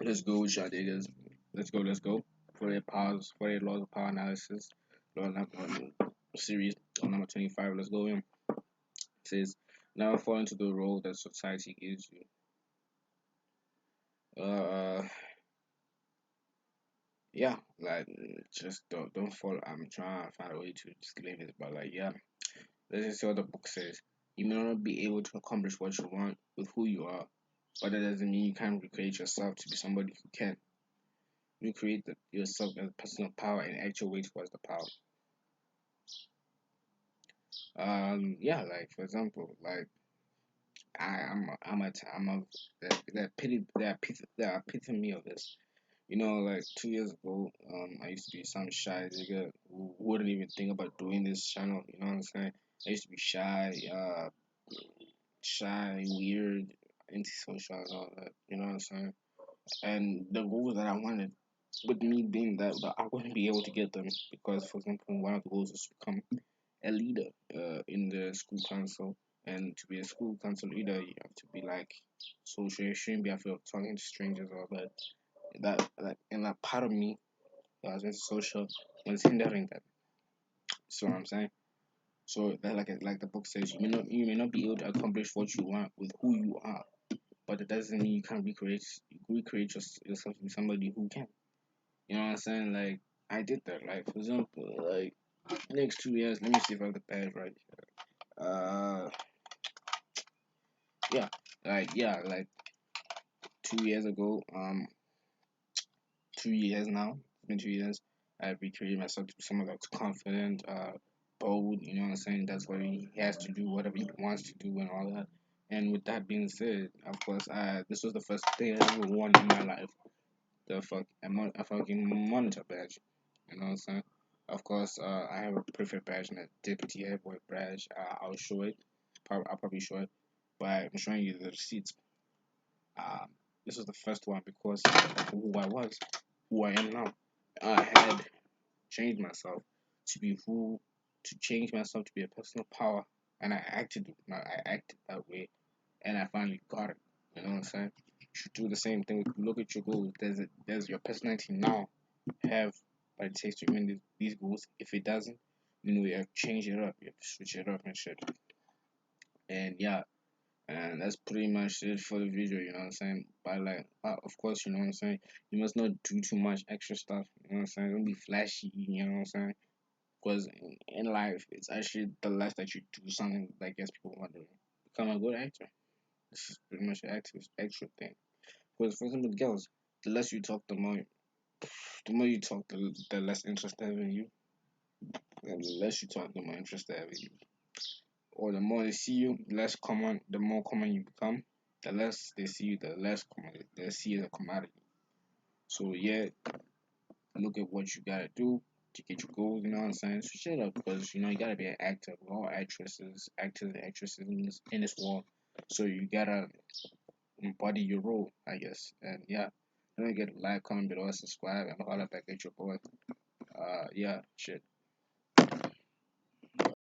Let's go, shot niggas. Let's go. For their powers, for their laws of power analysis. Law number series on number 25. Let's go in. It says, never fall into the role that society gives you. Yeah, like just don't fall. I'm trying to find a way to explain this, but like yeah, let's just see what the book says. You may not be able to accomplish what you want with who you are, but that doesn't mean you can't recreate yourself to be somebody who can. You create yourself as a personal power and act your way towards the power. Yeah, like for example, like I'm a the epitome of this. You know, like 2 years ago, I used to be some shy nigga who wouldn't even think about doing this channel. You know what I'm saying? I used to be shy, weird, antisocial, and all that. You know what I'm saying? And the goals that I wanted, with me being that, but I wouldn't be able to get them because, for example, one of the goals is to become a leader in the school council. And to be a school council leader, you have to be like social. You shouldn't be afraid of talking to strangers or that. And that part of me that was antisocial was hindering that. So what I'm saying. So that like the book says, you may not be able to accomplish what you want with who you are, but it doesn't mean you can't recreate yourself to be somebody who can. You know what I'm saying? Like I did that. Like for example, like next 2 years, let me see if I have the page right. Uh, yeah, like 2 years ago, 2 years now. It's been 2 years. I recreated myself to be someone that's confident, bold. You know what I'm saying? That's what he has to do, whatever he wants to do, and all that. And with that being said, of course, this was the first thing I ever won in my life. A fucking monitor badge. You know what I'm saying? Of course, I have a prefect badge and a deputy head boy badge. I'll show it. I'll probably show it, but I'm showing you the receipts. Um, this was the first one because of who I was, who I am now. I had changed myself to be who, to change myself to be a personal power, and I acted that way, and I finally got it. You know what I'm saying? You should do the same thing. Look at your goals. There's your personality now. Have what it takes to win these goals. If it doesn't, you have to change it up. You have to switch it up and shit. And yeah, and that's pretty much it for the video, you know what I'm saying? But like, of course, you know what I'm saying? You must not do too much extra stuff, you know what I'm saying? Don't be flashy, you know what I'm saying? Because in life, it's actually the less that you do something that gets people wondering. Become a good actor. This is pretty much an active extra thing. Because for example, girls, the less you talk, the more you talk, the less interested in you. And the less you talk, the more interested in you. Or the more they see you, the more common you become. The less they see you, the less common they see you as a commodity. So yeah, look at what you gotta do to get your goals. You know what I'm saying? Switch it up because you gotta be an actor. We're all actors and actresses in this world. So you gotta embody your role, I guess. And yeah, don't forget to like, comment below, subscribe, and holler back at your boy. Yeah, shit.